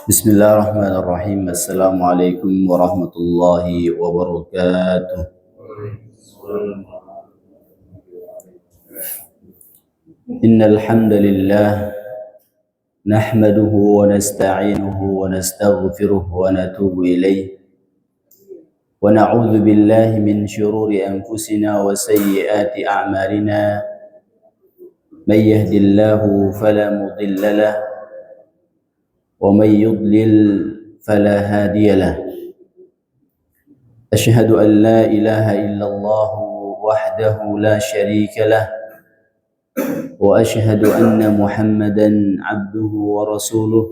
Bismillahirrahmanirrahim. Assalamualaikum warahmatullahi wabarakatuh. Innal hamdalillah nahmaduhu wa nasta'inuhu wa nastaghfiruh wa natubu ilayh wa na'udzu billahi min shururi anfusina wa sayyiati a'malina. May yahdihillahu fala mudilla lahu ومن يضلل فلا هادي له. أشهد أن لا إله إلا الله وحده لا شريك له وأشهد أن محمدا عبده ورسوله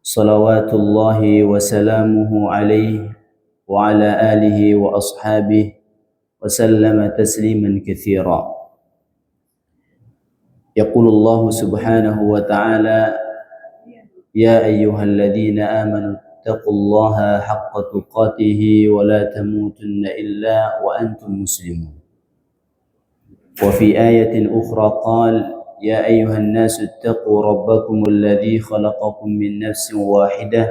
صلوات الله وسلامه عليه وعلى آله وأصحابه وسلم تسليما كثيرا. يقول الله سبحانه وتعالى: يا أيها الذين آمنوا اتقوا الله حق تقاته ولا تموتن إلا وأنتم مسلمون. وفي آية أخرى قال: يا أيها الناس اتقوا ربكم الذي خلقكم من نفس واحدة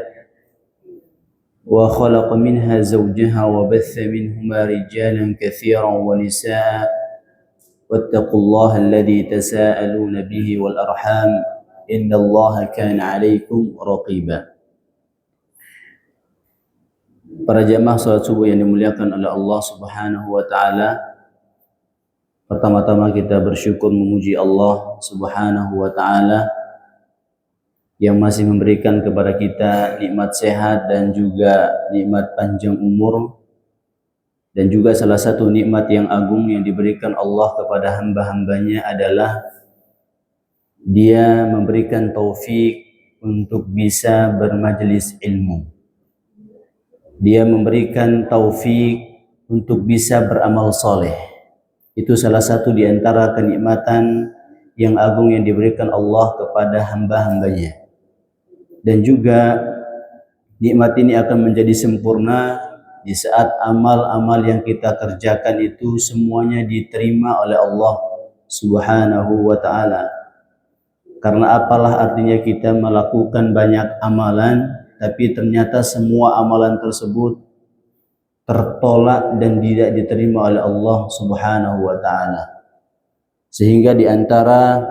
وخلق منها زوجها وبث منهما رجالا كثيرا ونساء واتقوا الله الذي تساءلون به والأرحام إن الله كان عليكم رقيبا. Para jamaah salat subuh yang dimuliakan oleh Allah Subhanahu wa taala, pertama-tama kita bersyukur memuji Allah Subhanahu wa taala yang masih memberikan kepada kita nikmat sehat dan juga nikmat panjang umur, dan juga salah satu nikmat yang agung yang diberikan Allah kepada hamba-hambanya adalah Dia memberikan taufik untuk bisa bermajelis ilmu. Dia memberikan taufik untuk bisa beramal soleh. Itu salah satu di antara kenikmatan yang agung yang diberikan Allah kepada hamba-hambanya. Dan juga nikmat ini akan menjadi sempurna di saat amal-amal yang kita kerjakan itu semuanya diterima oleh Allah Subhanahu wa ta'ala. Karena apalah artinya kita melakukan banyak amalan, tapi ternyata semua amalan tersebut tertolak dan tidak diterima oleh Allah Subhanahu wa ta'ala. Sehingga di antara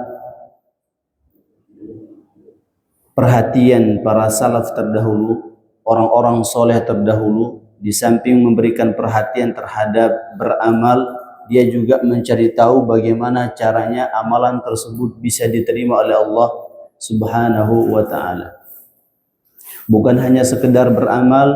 perhatian para salaf terdahulu, orang-orang soleh terdahulu, di samping memberikan perhatian terhadap beramal, dia juga mencari tahu bagaimana caranya amalan tersebut bisa diterima oleh Allah Subhanahu wa ta'ala. Bukan hanya sekedar beramal,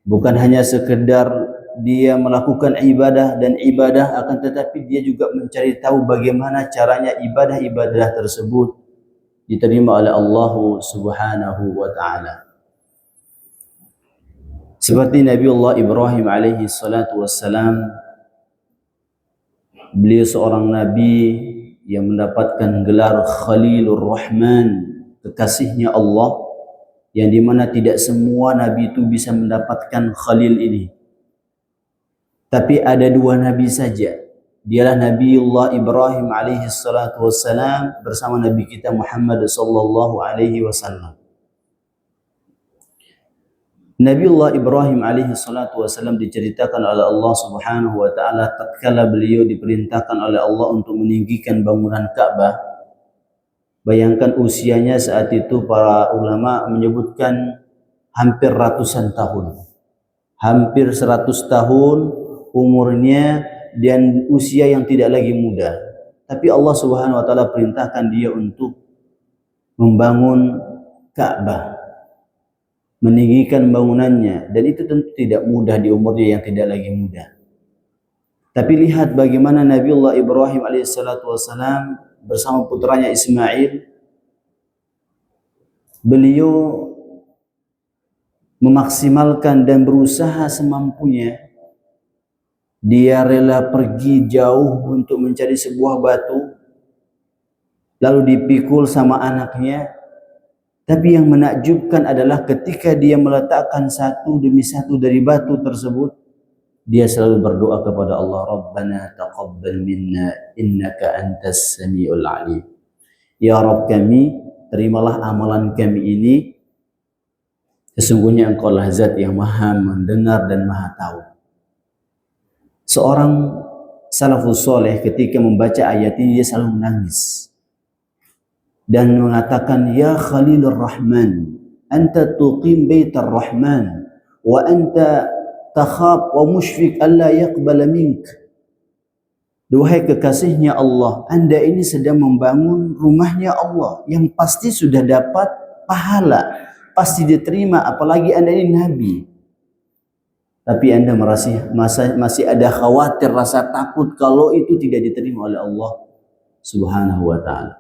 bukan hanya sekedar dia melakukan ibadah dan ibadah, akan tetapi dia juga mencari tahu bagaimana caranya ibadah-ibadah tersebut diterima oleh Allah Subhanahu wa ta'ala. Seperti Nabiullah Ibrahim alaihi salatu wassalam, beliau seorang nabi yang mendapatkan gelar Khalilur Rahman, kekasihnya Allah, yang dimana tidak semua nabi itu bisa mendapatkan Khalil ini. Tapi ada dua nabi saja. Dialah Nabiullah Ibrahim alaihi salatu wassalam bersama Nabi kita Muhammad sallallahu alaihi wasallam. Nabiullah Ibrahim alaihi salatu wasallam diceritakan oleh Allah Subhanahu wa ta'ala tatkala beliau diperintahkan oleh Allah untuk meninggikan bangunan Ka'bah. Bayangkan usianya saat itu, para ulama menyebutkan hampir ratusan tahun. Hampir 100 tahun umurnya dan usia yang tidak lagi muda. Tapi Allah Subhanahu wa ta'ala perintahkan dia untuk membangun Ka'bah, meninggikan bangunannya, dan itu tentu tidak mudah di umurnya yang tidak lagi muda. Tapi lihat bagaimana Nabiullah Ibrahim alaihissalatu wassalam bersama putranya Ismail, beliau memaksimalkan dan berusaha semampunya. Dia rela pergi jauh untuk mencari sebuah batu, lalu dipikul sama anaknya. Tapi yang menakjubkan adalah ketika dia meletakkan satu demi satu dari batu tersebut, dia selalu berdoa kepada Allah, Rabbana taqabbal minna innaka antas samiul alim. Ya Rabb kami, terimalah amalan kami ini, sesungguhnya Engkau lah zat yang maha mendengar dan maha tahu. Seorang salafus soleh ketika membaca ayat ini dia selalu menangis dan mengatakan, Ya Khalilur Rahman, anta tuqim baitar Rahman wa anta takhab wa musyfiq alla yaqbala mink. Duhai kekasihnya Allah, Anda ini sedang membangun rumahnya Allah yang pasti sudah dapat pahala, pasti diterima, apalagi Anda ini Nabi. Tapi Anda masih ada khawatir, rasa takut kalau itu tidak diterima oleh Allah Subhanahu wa ta'ala.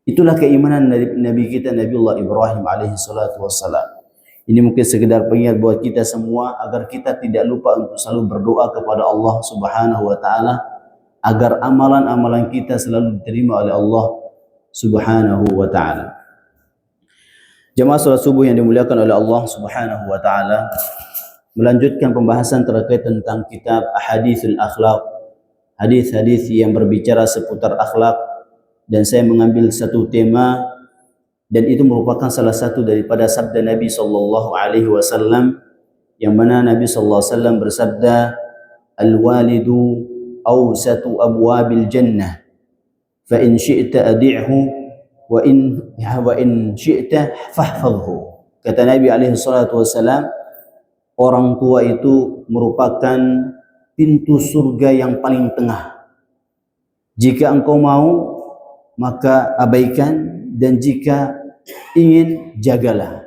Itulah keimanan Nabi kita, Nabiullah Ibrahim alaihi salatu wassalam. Ini mungkin sekedar pengingat buat kita semua agar kita tidak lupa untuk selalu berdoa kepada Allah Subhanahu wa ta'ala agar amalan-amalan kita selalu diterima oleh Allah Subhanahu wa ta'ala. Jemaah salat subuh yang dimuliakan oleh Allah Subhanahu wa ta'ala, melanjutkan pembahasan terkait tentang kitab Ahaditsul Akhlaq, hadis-hadis yang berbicara seputar akhlak, dan saya mengambil satu tema dan itu merupakan salah satu daripada sabda Nabi sallallahu alaihi wasallam yang mana Nabi sallallahu alaihi wasallam bersabda, al-walidu awsatu abwabil jannah fa in syi'ta adi'hu wa in syi'ta fahfadhhu. Kata Nabi alaihi salatu wasallam, orang tua itu merupakan pintu surga yang paling tengah. Jika engkau mau maka abaikan, dan jika ingin jagalah.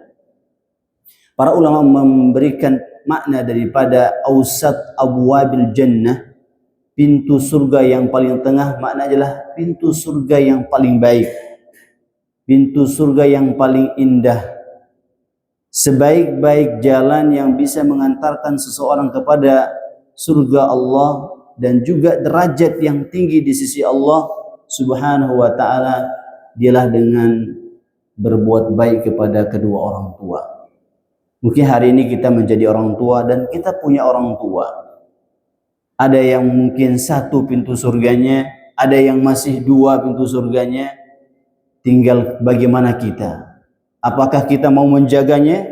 Para ulama memberikan makna daripada awsat abwabil jannah, pintu surga yang paling tengah, makna adalah pintu surga yang paling baik, pintu surga yang paling indah. Sebaik-baik jalan yang bisa mengantarkan seseorang kepada surga Allah dan juga derajat yang tinggi di sisi Allah Subhanahu wa ta'ala, dialah dengan berbuat baik kepada kedua orang tua. Mungkin hari ini kita menjadi orang tua dan kita punya orang tua. Ada yang mungkin satu pintu surganya, ada yang masih dua pintu surganya. Tinggal bagaimana kita. Apakah kita mau menjaganya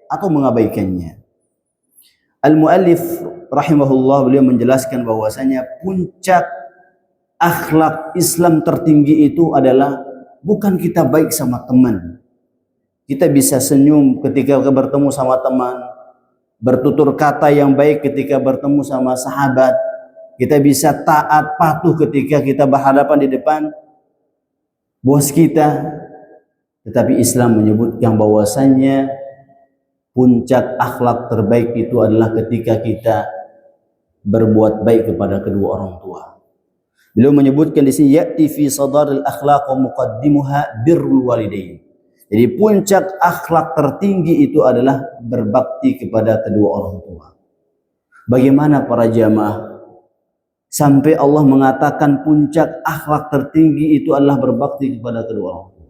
atau mengabaikannya? Al-muallif rahimahullah, beliau menjelaskan bahwasanya puncak akhlak Islam tertinggi itu adalah bukan kita baik sama teman. Kita bisa senyum ketika bertemu sama teman, bertutur kata yang baik ketika bertemu sama sahabat. Kita bisa taat patuh ketika kita berhadapan di depan bos kita. Tetapi Islam menyebutkan bahwasanya puncak akhlak terbaik itu adalah ketika kita berbuat baik kepada kedua orang tua. Beliau menyebutkan di sini, ya'ti fi sadaril akhlaq wa muqaddimuha birrul walidain. Jadi puncak akhlak tertinggi itu adalah berbakti kepada kedua orang tua. Bagaimana para jamaah sampai Allah mengatakan puncak akhlak tertinggi itu adalah berbakti kepada kedua orang tua?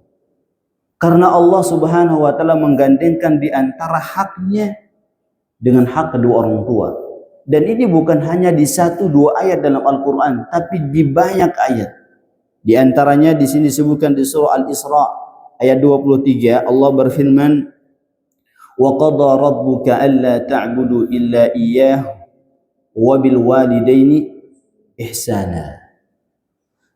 Karena Allah Subhanahu wa ta'ala menggandengkan di antara haknya dengan hak kedua orang tua. Dan ini bukan hanya di satu dua ayat dalam Al-Quran, tapi di banyak ayat. Di antaranya di sini disebutkan di surah Al-Isra ayat 23, Allah berfirman, "Wa qadha rabbuka alla ta'budu illa iyyahu wa bil walidaini ihsana."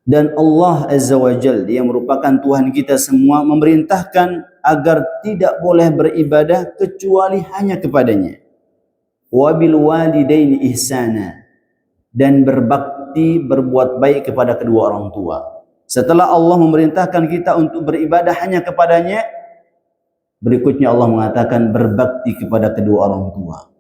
Dan Allah Azza wa Jalla yang merupakan Tuhan kita semua memerintahkan agar tidak boleh beribadah kecuali hanya kepadanya. Wabil walidaini ihsana, dan berbakti, berbuat baik kepada kedua orang tua. Setelah Allah memerintahkan kita untuk beribadah hanya kepadanya, berikutnya Allah mengatakan berbakti kepada kedua orang tua.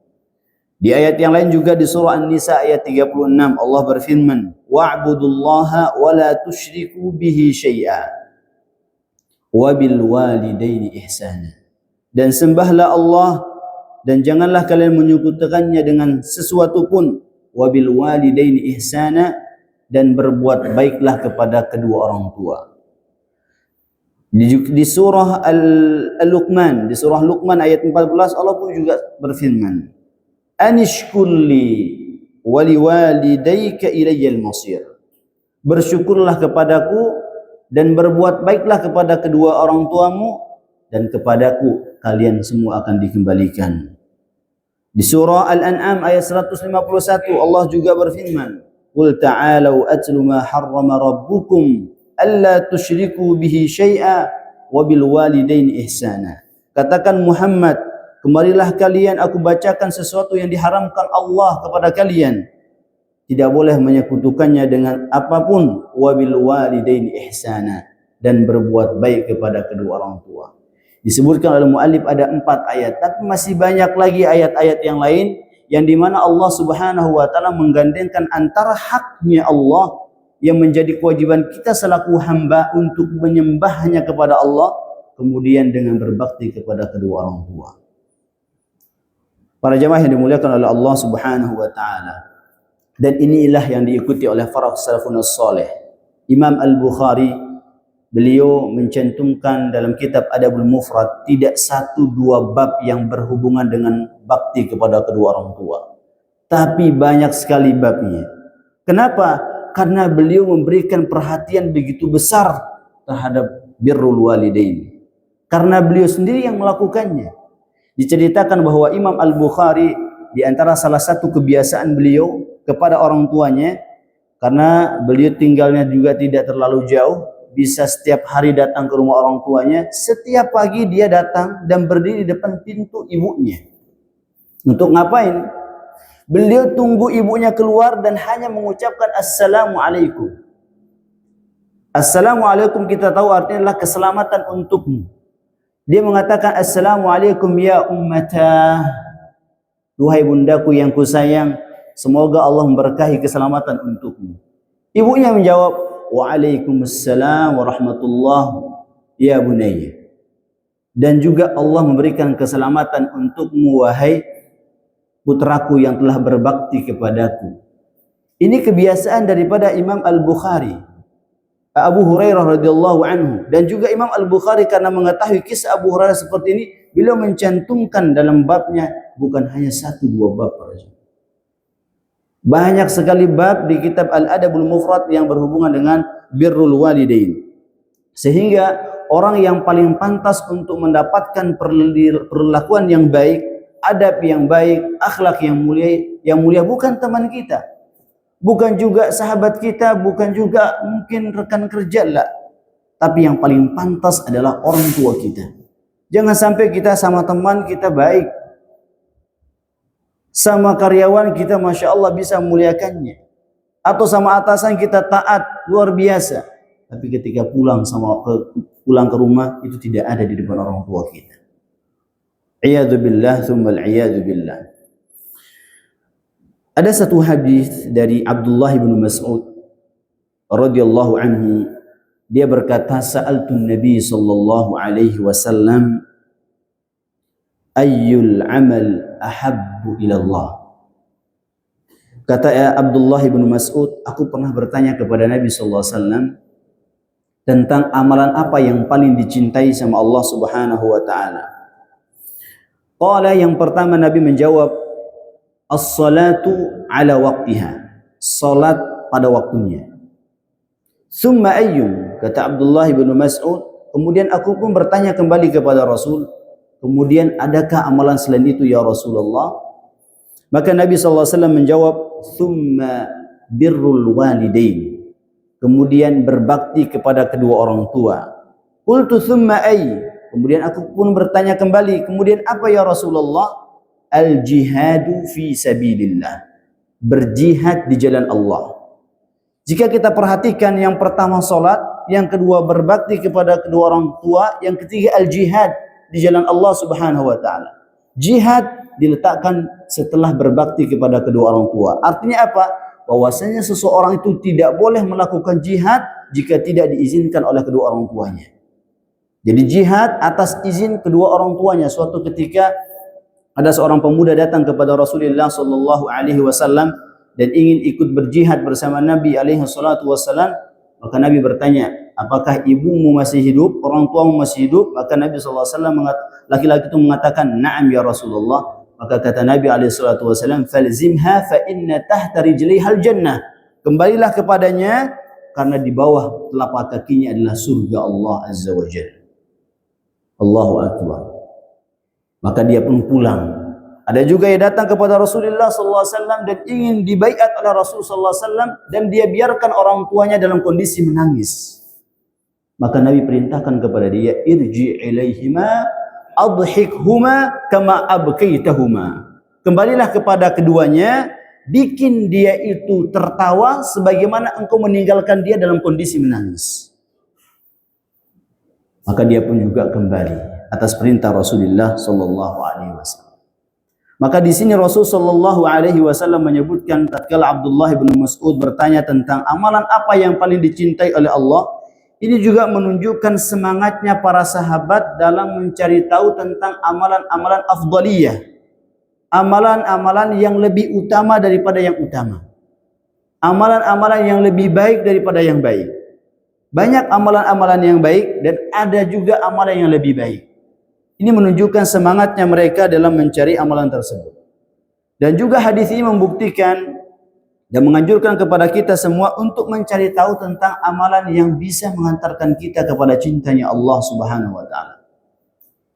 Di ayat yang lain juga di surah An-Nisa ayat 36 Allah berfirman, wa'budullaha wa la tusyriku bihi syai'a wabil walidaini ihsana. Dan sembahlah Allah dan janganlah kalian menyekutukannya dengan sesuatu pun, wabil walidaini ihsana, dan berbuat baiklah kepada kedua orang tua. Di surah Al-Luqman, di surah Luqman ayat 14 Allah pun juga berfirman, anishkulli wa liwalidayka ilayya al-masir. Bersyukurlah kepadaku dan berbuat baiklah kepada kedua orang tuamu, dan kepadaku kalian semua akan dikembalikan. Di surah Al-An'am ayat 151 Allah juga berfirman, "Qul ta'alu atlu ma harrama rabbukum alla tusyriku bihi syai'a wa bil walidaini ihsana." Katakan Muhammad, kemarilah kalian aku bacakan sesuatu yang diharamkan Allah kepada kalian. Tidak boleh menyekutukannya dengan apapun, wa bil walidaini ihsana, dan berbuat baik kepada kedua orang tua. Disebutkan oleh muallif ada 4 ayat, tapi masih banyak lagi ayat-ayat yang lain yang dimana Allah Subhanahu wa taala menggandengkan antara haknya Allah yang menjadi kewajiban kita selaku hamba untuk menyembahnya kepada Allah, kemudian dengan berbakti kepada kedua orang tua. Para jemaah yang dimuliakan oleh Allah Subhanahu wa taala, dan inilah yang diikuti oleh para salafun salih. Imam Al-Bukhari beliau mencantumkan dalam kitab Adabul Mufrad tidak 1-2 bab yang berhubungan dengan bakti kepada kedua orang tua, tapi banyak sekali babnya. Kenapa? Karena beliau memberikan perhatian begitu besar terhadap birrul walidain, karena beliau sendiri yang melakukannya. Diceritakan bahwa Imam Al-Bukhari di antara salah satu kebiasaan beliau kepada orang tuanya, karena beliau tinggalnya juga tidak terlalu jauh, bisa setiap hari datang ke rumah orang tuanya. Setiap pagi dia datang dan berdiri di depan pintu ibunya. Untuk ngapain? Beliau tunggu ibunya keluar dan hanya mengucapkan Assalamualaikum. Assalamualaikum kita tahu artinya adalah keselamatan untukmu. Dia mengatakan Assalamualaikum ya ummata, duhai bundaku yang kusayang, semoga Allah memberkahi keselamatan untukmu. Ibunya menjawab, Waalaikumsalam warahmatullahi ya bunayya. Dan juga Allah memberikan keselamatan untukmu wahai putraku yang telah berbakti kepadaku. Ini kebiasaan daripada Imam Al-Bukhari, Abu Hurairah radhiyallahu anhu, dan juga Imam Al-Bukhari karena mengetahui kisah Abu Hurairah seperti ini, beliau mencantumkan dalam babnya bukan hanya 1-2 bab. Banyak sekali bab di kitab Al-Adabul Mufrad yang berhubungan dengan birrul walidain. Sehingga orang yang paling pantas untuk mendapatkan perlakuan yang baik, adab yang baik, akhlak yang mulia bukan teman kita, bukan juga sahabat kita, bukan juga mungkin rekan kerja lah, tapi yang paling pantas adalah orang tua kita. Jangan sampai kita sama teman kita baik, sama karyawan kita Masya Allah bisa memuliakannya, atau sama atasan kita taat luar biasa, tapi ketika pulang ke rumah itu tidak ada di depan orang tua kita. Iyadu billah thumma al-iyadu billah. Ada satu hadis dari Abdullah bin Mas'ud radhiyallahu anhu, dia berkata, sa'altun Nabi sallallahu alaihi wasallam ayyul amal ahabbu ilallah. Kata Abdullah bin Mas'ud, aku pernah bertanya kepada Nabi sallallahu alaihi wasallam tentang amalan apa yang paling dicintai sama Allah Subhanahu wa taala. Qala, yang pertama Nabi menjawab, as-salatu ala waqtiha, salat pada waktunya. Summa ayyun, kata Abdullah bin Mas'ud, kemudian aku pun bertanya kembali kepada Rasul, kemudian adakah amalan selain itu ya Rasulullah? Maka Nabi SAW menjawab, thumma birrul walidain, kemudian berbakti kepada kedua orang tua. Qultu thumma ay, kemudian aku pun bertanya kembali, kemudian apa ya Rasulullah? Al-jihadu fi sabilillah, berjihad di jalan Allah. Jika kita perhatikan, yang pertama salat, yang kedua berbakti kepada kedua orang tua, yang ketiga al-jihad di jalan Allah Subhanahu wa taala. Jihad diletakkan setelah berbakti kepada kedua orang tua. Artinya apa? Bahwasanya seseorang itu tidak boleh melakukan jihad jika tidak diizinkan oleh kedua orang tuanya. Jadi jihad atas izin kedua orang tuanya. Suatu ketika ada seorang pemuda datang kepada Rasulullah sallallahu alaihi wasallam dan ingin ikut berjihad bersama Nabi alaihi salatu wasallam. Maka Nabi bertanya, apakah ibumu masih hidup, orang tuamu masih hidup? Maka Nabi sallallahu alaihi wasallam laki-laki itu mengatakan, "Na'am ya Rasulullah." Maka kata Nabi SAW, falzimha fa inna tahta rijliha al-jannah. Kembalilah kepadanya karena di bawah telapak kakinya adalah surga Allah Azza wa Jalla. Allahu Akbar. Maka dia pun pulang. Ada juga yang datang kepada Rasulullah SAW dan ingin dibaiat oleh Rasulullah SAW dan dia biarkan orang tuanya dalam kondisi menangis. Maka Nabi perintahkan kepada dia, irji ilaihima adhikhuma kama abkaitahuma. Kembalilah kepada keduanya, bikin dia itu tertawa sebagaimana engkau meninggalkan dia dalam kondisi menangis. Maka dia pun juga kembali atas perintah Rasulullah sallallahu alaihi wasallam. Maka di sini Rasul sallallahu alaihi wasallam menyebutkan tatkala Abdullah bin Mas'ud bertanya tentang amalan apa yang paling dicintai oleh Allah, ini juga menunjukkan semangatnya para sahabat dalam mencari tahu tentang amalan-amalan afdaliyah. Amalan-amalan yang lebih utama daripada yang utama. Amalan-amalan yang lebih baik daripada yang baik. Banyak amalan-amalan yang baik dan ada juga amalan yang lebih baik. Ini menunjukkan semangatnya mereka dalam mencari amalan tersebut. Dan juga hadis ini membuktikan dan menganjurkan kepada kita semua untuk mencari tahu tentang amalan yang bisa mengantarkan kita kepada cintanya Allah Subhanahu wa taala.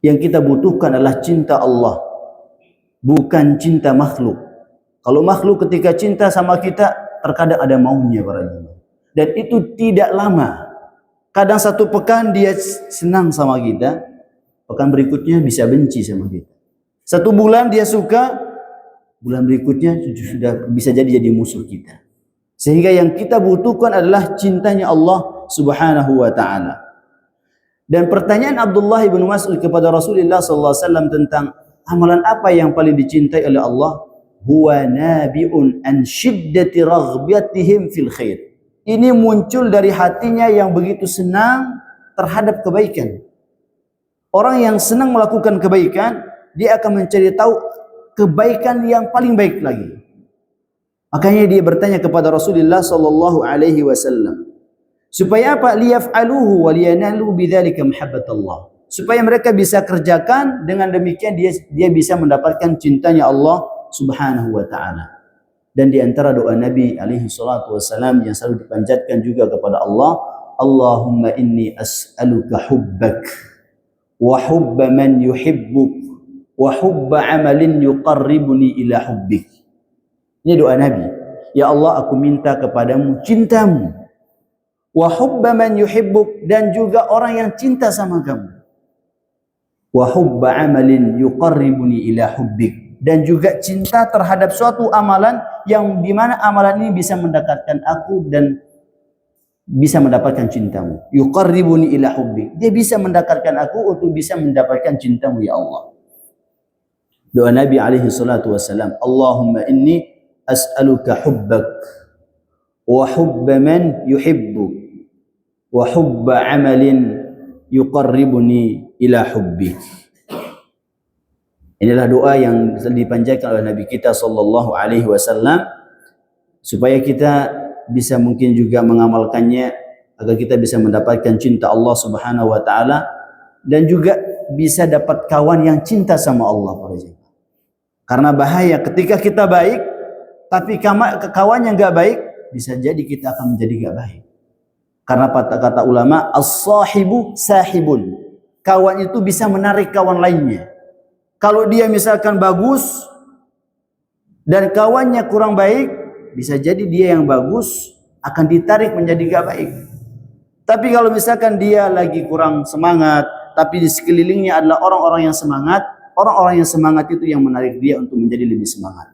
Yang kita butuhkan adalah cinta Allah, bukan cinta makhluk. Kalau makhluk ketika cinta sama kita, terkadang ada maunya para jemaah. Dan itu tidak lama. Kadang satu pekan dia senang sama kita, pekan berikutnya bisa benci sama kita. Satu bulan dia suka, bulan berikutnya sudah bisa jadi musuh kita. Sehingga yang kita butuhkan adalah cintanya Allah Subhanahu wa taala. Dan pertanyaan Abdullah bin Mas'ud kepada Rasulullah sallallahu alaihi wasallam tentang amalan apa yang paling dicintai oleh Allah, huwa nabi'un an shiddati raghbatihim fil khair. Ini muncul dari hatinya yang begitu senang terhadap kebaikan. Orang yang senang melakukan kebaikan, dia akan mencari tahu kebaikan yang paling baik lagi. Makanya dia bertanya kepada Rasulullah sallallahu alaihi wasallam, supaya apa? Liyaf'aluhu wa liyanalu bidzalika mahabbatallah. Supaya mereka bisa kerjakan, dengan demikian dia bisa mendapatkan cintanya Allah Subhanahu wa taala. Dan di antara doa Nabi alaihi salatu wasallam yang selalu dipanjatkan juga kepada Allah, Allahumma inni as'aluka hubbak wa hubba man yuhibbuk wa hubba amalin yuqarribuni ila hubbik. Ini doa Nabi. Ya Allah, aku minta kepadamu cintamu. Wa hubba man yuhibbuk, dan juga orang yang cinta sama kamu. Wa hubba amalin yuqarribuni ila hubbik, dan juga cinta terhadap suatu amalan yang dimana amalan ini bisa mendekatkan aku dan bisa mendapatkan cintamu. Yuqarribuni ila hubbik, dia bisa mendekatkan aku untuk bisa mendapatkan cintamu ya Allah. Doa Nabi alaihi salatu wassalam, Allahumma inni as'aluka hubbak wa hubba man yuhibbuk wa hubba amalin yuqarribuni ila hubbik. Inilah doa yang dipanjatkan oleh Nabi kita sallallahu alaihi wasallam supaya kita bisa mungkin juga mengamalkannya agar kita bisa mendapatkan cinta Allah Subhanahu wa taala dan juga bisa dapat kawan yang cinta sama Allah para jemaah. Karena bahaya ketika kita baik tapi kawan yang enggak baik, bisa jadi kita akan menjadi enggak baik. Karena kata ulama, as-sahibu sahibun. Kawan itu bisa menarik kawan lainnya. Kalau dia misalkan bagus dan kawannya kurang baik, bisa jadi dia yang bagus akan ditarik menjadi gak baik. Tapi kalau misalkan dia lagi kurang semangat, tapi di sekelilingnya adalah orang-orang yang semangat, orang-orang yang semangat itu yang menarik dia untuk menjadi lebih semangat.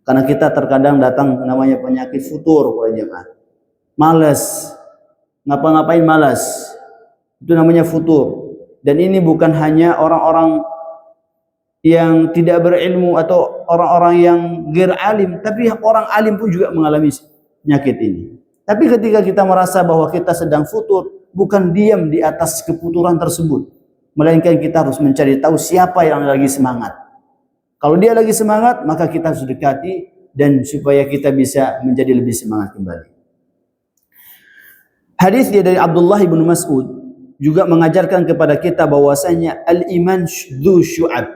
Karena kita terkadang datang namanya penyakit futur, malas, ngapa-ngapain malas, itu namanya futur. Dan ini bukan hanya orang-orang yang tidak berilmu atau orang-orang yang ghair alim, tapi orang alim pun juga mengalami penyakit ini. Tapi ketika kita merasa bahwa kita sedang futur, bukan diam di atas kefuturan tersebut, melainkan kita harus mencari tahu siapa yang lagi semangat. Kalau dia lagi semangat, maka kita harus dekati dan supaya kita bisa menjadi lebih semangat kembali. Hadis dari Abdullah bin Mas'ud juga mengajarkan kepada kita bahwasanya al-iman dzu syu'ab.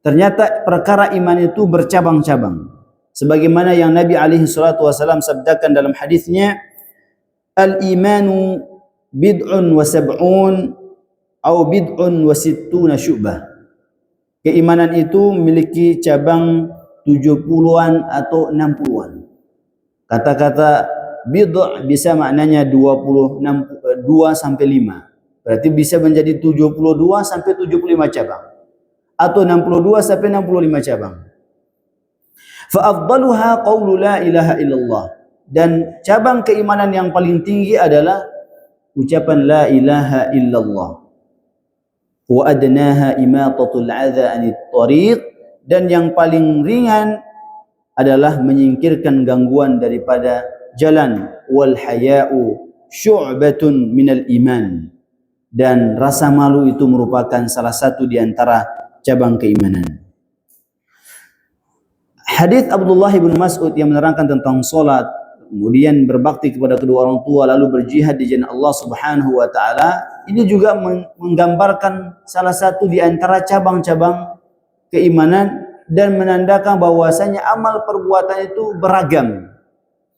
Ternyata perkara iman itu bercabang-cabang. Sebagaimana yang Nabi alaihi salatu wasallam sabdakan dalam hadisnya, al-imanu bid'un wa sab'un atau bid'un wa sittuna syu'bah. Keimanan itu memiliki cabang 70-an atau 60-an. Kata-kata bid' bisa maknanya 2 sampai 5. Berarti bisa menjadi 72 sampai 75 cabang. Atau 62 sampai 65 cabang. Fa afdaluha qaulu la ilaha illallah. Dan cabang keimanan yang paling tinggi adalah ucapan la ilaha illallah. Wa adnaha imatatul adza anit tariq, dan yang paling ringan adalah menyingkirkan gangguan daripada jalan. Wal haya'u syu'batun minal iman, dan rasa malu itu merupakan salah satu di antara cabang keimanan. Hadis Abdullah bin Mas'ud yang menerangkan tentang salat, kemudian berbakti kepada kedua orang tua, lalu berjihad di jalan Allah Subhanahu wa taala, ini juga menggambarkan salah satu di antara cabang-cabang keimanan dan menandakan bahwasanya amal perbuatan itu beragam.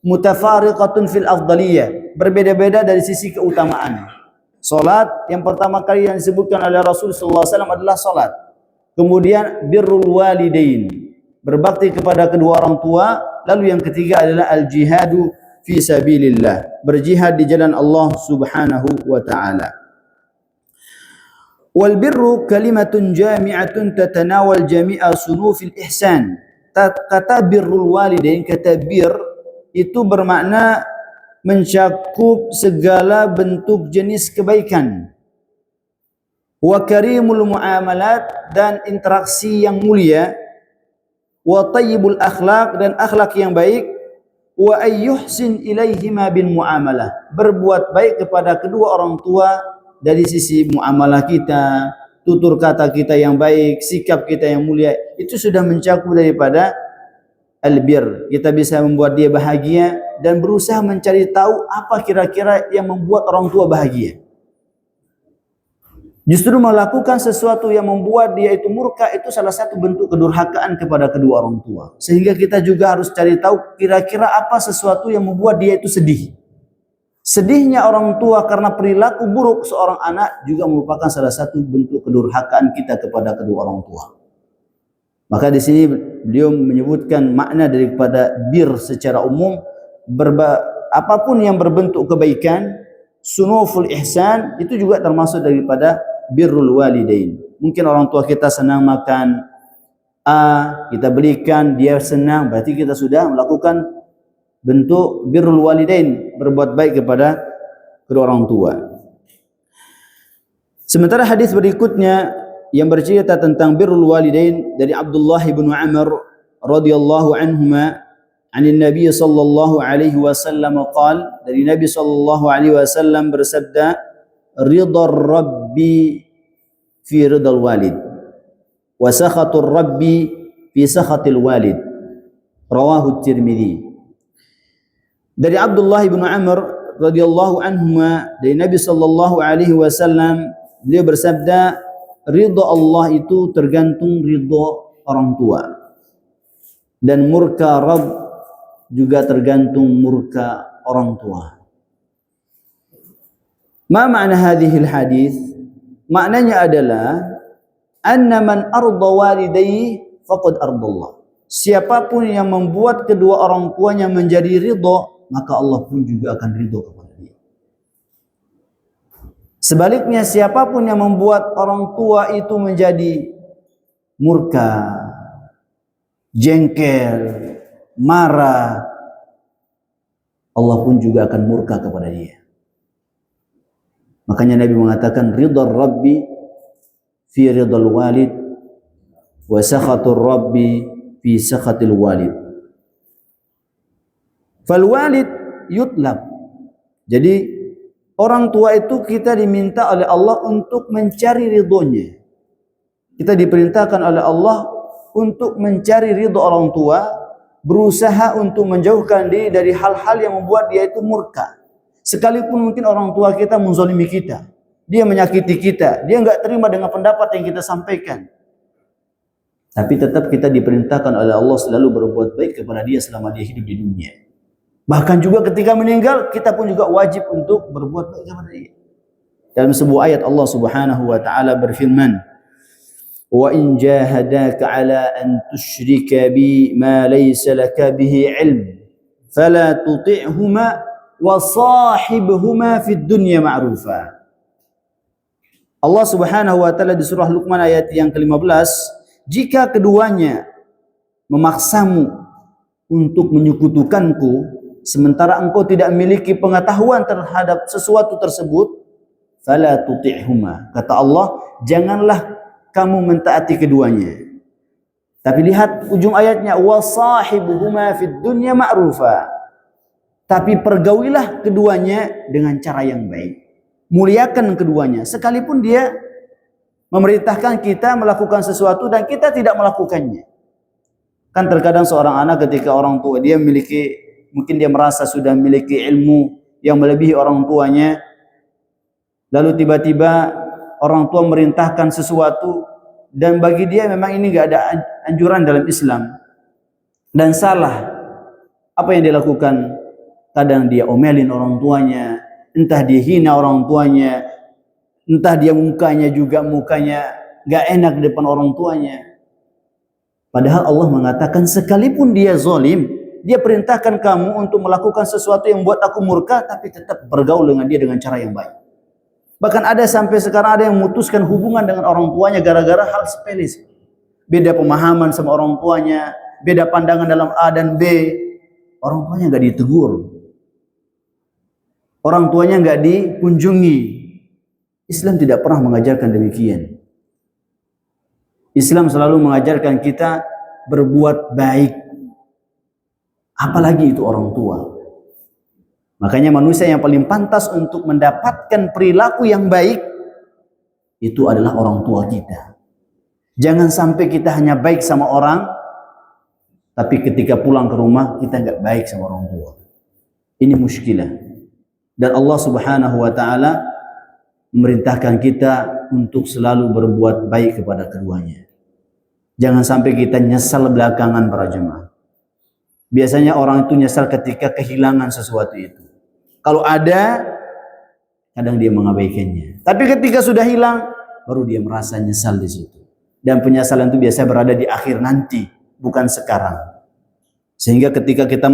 Mutafariqatun fil afdaliyah, berbeda-beda dari sisi keutamaan. Salat yang pertama kali yang disebutkan oleh Rasul sallallahu alaihi wasallam adalah salat. Kemudian birrul walidain, berbakti kepada kedua orang tua. Lalu yang ketiga adalah al-jihadu fi sabilillah, berjihad di jalan Allah Subhanahu wa taala. Wal birru kalimatun jami'atun tatanawal jami'a sunufil ihsan. Kata birrul walidain, kata bir itu bermakna mencakup segala bentuk jenis kebaikan. Wa karimul muamalat, dan interaksi yang mulia. Wa tayyibul akhlaq, dan akhlak yang baik. Wa ayyuhsin ilaihima bin muamalah, berbuat baik kepada kedua orang tua dari sisi muamalah kita, tutur kata kita yang baik, sikap kita yang mulia, itu sudah mencakup daripada albir. Kita bisa membuat dia bahagia dan berusaha mencari tahu apa kira-kira yang membuat orang tua bahagia. Justru melakukan sesuatu yang membuat dia itu murka, itu salah satu bentuk kedurhakaan kepada kedua orang tua. Sehingga kita juga harus cari tahu kira-kira apa sesuatu yang membuat dia itu sedih. Sedihnya orang tua karena perilaku buruk seorang anak juga merupakan salah satu bentuk kedurhakaan kita kepada kedua orang tua. Maka di sini beliau menyebutkan makna daripada bir secara umum, apapun yang berbentuk kebaikan, sunuful ihsan, itu juga termasuk daripada birrul walidain. Mungkin orang tua kita senang makan A, kita belikan, dia senang, berarti kita sudah melakukan bentuk birrul walidain, berbuat baik kepada kedua orang tua. Sementara hadis berikutnya yang bercerita tentang birrul walidain dari Abdullah bin Amr radhiyallahu anhuma, anin Nabi sallallahu alaihi wasallam qala, dari Nabi sallallahu alaihi wasallam bersabda, ridar rabbi fi ridal walid wa sakhatur rabbi fi sakhatil walid, rawahu Tirmidzi. Dari Abdullah bin Amr radhiyallahu anhuma, dari Nabi sallallahu alaihi wasallam, beliau bersabda, ridha Allah itu tergantung ridha orang tua, dan murka Rabb juga tergantung murka orang tua. Ma makna hadhil hadis? Maknanya adalah anna man arda walidayhi faqad ardallah. Siapapun yang membuat kedua orang tuanya menjadi ridha, maka Allah pun juga akan ridha kepada dia. Sebaliknya, siapapun yang membuat orang tua itu menjadi murka, jengkel, marah, Allah pun juga akan murka kepada dia. Makanya Nabi mengatakan ridha Rabbi fi ridhal walid wa sakhatur Rabbi fi sakhatil walid. Fal walid yutlab. Jadi orang tua itu kita diminta oleh Allah untuk mencari ridhonya. Kita diperintahkan oleh Allah untuk mencari ridho orang tua, berusaha untuk menjauhkan diri dari hal-hal yang membuat dia itu murka. Sekalipun mungkin orang tua kita menzalimi kita, dia menyakiti kita, dia enggak terima dengan pendapat yang kita sampaikan, Tapi tetap kita diperintahkan oleh Allah selalu berbuat baik kepada dia selama dia hidup di dunia. Bahkan juga ketika meninggal, kita pun juga wajib untuk berbuat baik kepada dia. Dalam sebuah ayat Allah Subhanahu wa taala berfirman, "Wa in jahadaka 'ala an tusyrika bi ma laysa laka bihi 'ilm, fala tuti'huma wa sahibhuma fid dunya ma'rufa." Allah Subhanahu wa taala di surah Luqman ayat yang ke-15, jika keduanya memaksamu untuk menyekutukanku sementara engkau tidak memiliki pengetahuan terhadap sesuatu tersebut, fala tuti'huma, kata Allah, janganlah kamu mentaati keduanya. Tapi lihat ujung ayatnya, wasahibuhuma fid dunya ma'rufa, tapi pergaulilah keduanya dengan cara yang baik, muliakan keduanya sekalipun dia memerintahkan kita melakukan sesuatu dan kita tidak melakukannya. Kan terkadang seorang anak ketika orang tua dia memiliki, mungkin dia merasa sudah memiliki ilmu yang melebihi orang tuanya, lalu tiba-tiba orang tua merintahkan sesuatu dan bagi dia memang ini enggak ada anjuran dalam Islam dan salah. Apa yang dia lakukan? Kadang dia omelin orang tuanya, entah dia hina orang tuanya, entah dia mukanya enggak enak di depan orang tuanya. Padahal Allah mengatakan sekalipun dia zalim, dia perintahkan kamu untuk melakukan sesuatu yang buat aku murka, tapi tetap bergaul dengan dia dengan cara yang baik. Bahkan ada sampai sekarang ada yang memutuskan hubungan dengan orang tuanya gara-gara hal sepele. Beda pemahaman sama orang tuanya, beda pandangan dalam A dan B. Orang tuanya enggak ditegur, orang tuanya enggak dikunjungi. Islam tidak pernah mengajarkan demikian. Islam selalu mengajarkan kita berbuat baik, apalagi itu orang tua. Makanya manusia yang paling pantas untuk mendapatkan perilaku yang baik itu adalah orang tua kita. Jangan sampai kita hanya baik sama orang, tapi ketika pulang ke rumah kita enggak baik sama orang tua. Ini muskilah. Dan Allah Subhanahu wa taala memerintahkan kita untuk selalu berbuat baik kepada keduanya. Jangan sampai kita nyesal belakangan para jemaah. Biasanya orang itu nyesal ketika kehilangan sesuatu itu. Kalau ada, kadang dia mengabaikannya. Tapi ketika sudah hilang, baru dia merasa nyesal di situ. Dan penyesalan itu biasa berada di akhir nanti, bukan sekarang. Sehingga ketika kita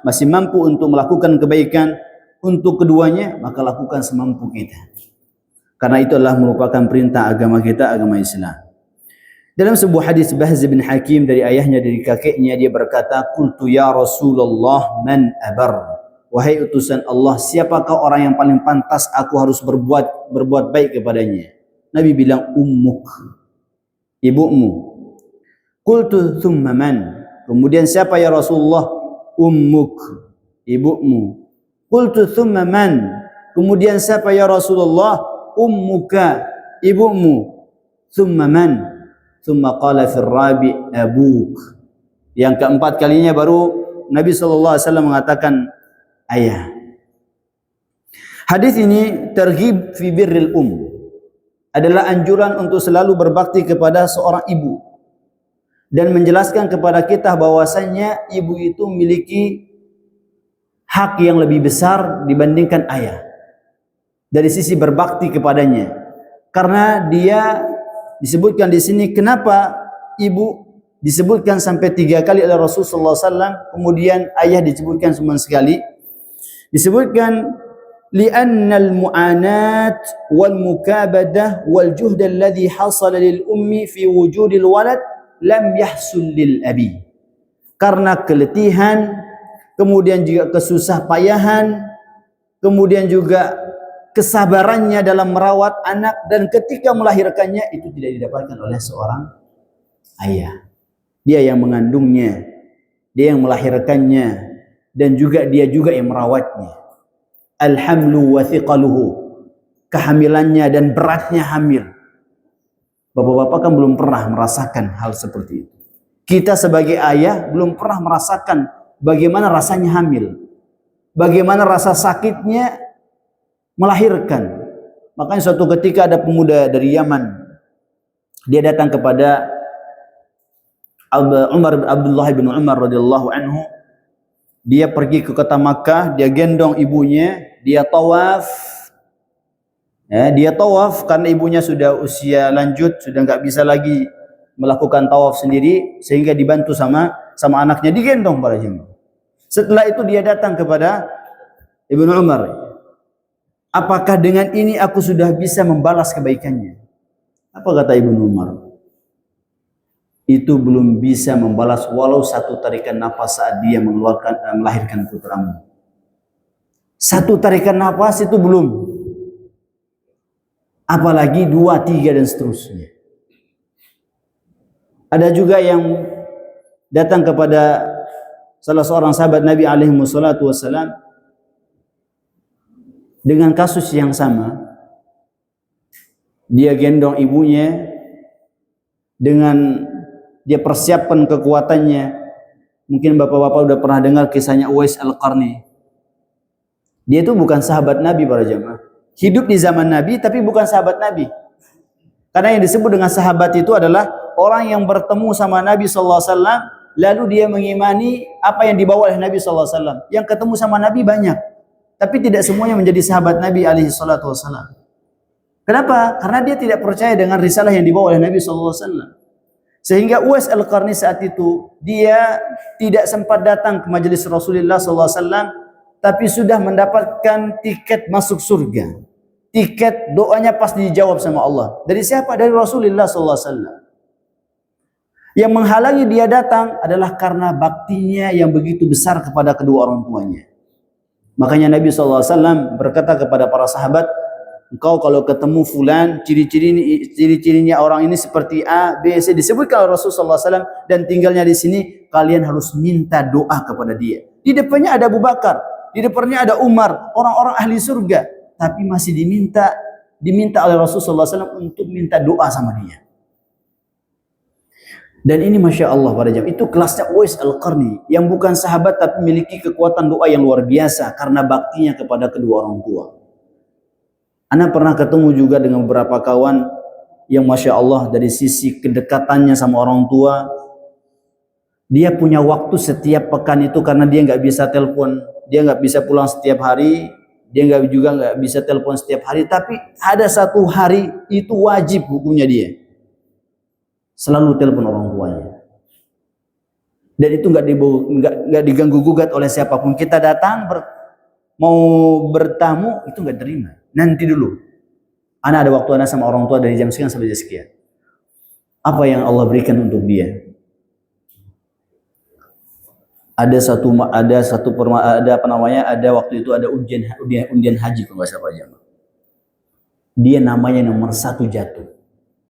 masih mampu untuk melakukan kebaikan untuk keduanya, maka lakukan semampu kita. Karena itu adalah merupakan perintah agama kita, agama Islam. Dalam sebuah hadis Bahz bin Hakim dari ayahnya, dari kakeknya, dia berkata, "Qultu ya Rasulullah, man abar?" Wahai utusan Allah, siapakah orang yang paling pantas aku harus berbuat baik kepadanya? Nabi bilang, ummuk, ibumu. Qultu thumma man? Kemudian siapa ya Rasulullah? Ummuk, ibumu. Qultu thumma man? Kemudian siapa ya Rasulullah? Ummuka, ibumu. Thumma man? Thumma qala fil rabi abuk. Yang keempat kalinya baru Nabi SAW mengatakan ayah. Hadis ini terghib fi birril adalah anjuran untuk selalu berbakti kepada seorang ibu dan menjelaskan kepada kita bahwasanya ibu itu memiliki hak yang lebih besar dibandingkan ayah dari sisi berbakti kepadanya. Karena dia disebutkan di sini, kenapa ibu disebutkan sampai 3 kali oleh Rasulullah SAW, kemudian ayah disebutkan cuma sekali. Disebutkan li'anna al-mu'anat wal mukabadah wal juhd alladhi hasala lil ummi fi wujudil walad lam yahsul lil abi. Karena keletihan, kemudian juga kesusah payahan, kemudian juga kesabarannya dalam merawat anak, dan ketika melahirkannya itu tidak didapatkan oleh seorang ayah. Dia yang mengandungnya, dia yang melahirkannya, dan juga dia juga yang merawatnya. Alhamlu wa thiqaluhu, kehamilannya dan beratnya hamil. Bapak-bapak kan belum pernah merasakan hal seperti itu. Kita sebagai ayah belum pernah merasakan bagaimana rasanya hamil, bagaimana rasa sakitnya melahirkan. Makanya suatu ketika ada pemuda dari Yaman, dia datang kepada Abdullah bin Umar radhiyallahu anhu, dia pergi ke kota Makkah, dia gendong ibunya, dia tawaf. Ya, dia tawaf karena ibunya sudah usia lanjut, sudah nggak bisa lagi melakukan tawaf sendiri, sehingga dibantu sama anaknya, digendong para jemaah. Setelah itu dia datang kepada Ibnu Umar. Apakah dengan ini aku sudah bisa membalas kebaikannya? Apa kata Ibnu Umar? Itu belum bisa membalas walau satu tarikan nafas saat dia melahirkan putramu. Satu tarikan nafas itu belum. Apalagi 2, 3 dan seterusnya. Ada juga yang datang kepada salah seorang sahabat Nabi alaihi wassalatu wassalam dengan kasus yang sama. Dia gendong ibunya dengan dia persiapkan kekuatannya. Mungkin bapak-bapak udah pernah dengar kisahnya Uwais Al-Qarni. Dia itu bukan sahabat Nabi para jamaah. Hidup di zaman Nabi tapi bukan sahabat Nabi. Karena yang disebut dengan sahabat itu adalah orang yang bertemu sama Nabi SAW, lalu dia mengimani apa yang dibawa oleh Nabi SAW. Yang ketemu sama Nabi banyak, tapi tidak semuanya menjadi sahabat Nabi SAW. Kenapa? Karena dia tidak percaya dengan risalah yang dibawa oleh Nabi SAW. Sehingga Uwais Al-Qarni saat itu, dia tidak sempat datang ke majelis Rasulullah SAW, tapi sudah mendapatkan tiket masuk surga. Tiket doanya pas dijawab sama Allah. Dari siapa? Dari Rasulullah SAW. Yang menghalangi dia datang adalah karena baktinya yang begitu besar kepada kedua orang tuanya. Makanya Nabi SAW berkata kepada para sahabat, engkau kalau ketemu fulan, ciri-cirinya orang ini seperti A, B, C, disebutkan oleh Rasulullah SAW, dan tinggalnya di sini, kalian harus minta doa kepada dia. Di depannya ada Abu Bakar, di depannya ada Umar, orang-orang ahli surga, tapi masih diminta oleh Rasulullah SAW untuk minta doa sama dia. Dan ini Masya Allah para jamaah, itu kelasnya Uwais Al-Qarni, yang bukan sahabat tapi memiliki kekuatan doa yang luar biasa karena baktinya kepada kedua orang tua. Ana pernah ketemu juga dengan beberapa kawan yang Masya Allah dari sisi kedekatannya sama orang tua, dia punya waktu setiap pekan itu karena dia nggak bisa telepon, dia nggak bisa pulang setiap hari, dia nggak bisa telepon setiap hari, tapi ada satu hari itu wajib hukumnya dia selalu telepon orang tuanya. Dan itu nggak diganggu gugat oleh siapapun. Kita datang mau bertamu itu nggak terima. Nanti dulu. Ana ada waktu ana sama orang tua dari jam sekian sampai jam sekian. Apa yang Allah berikan untuk dia? Ada waktu itu ada undian haji kalau nggak salah jamaah. Dia namanya nomor 1 jatuh.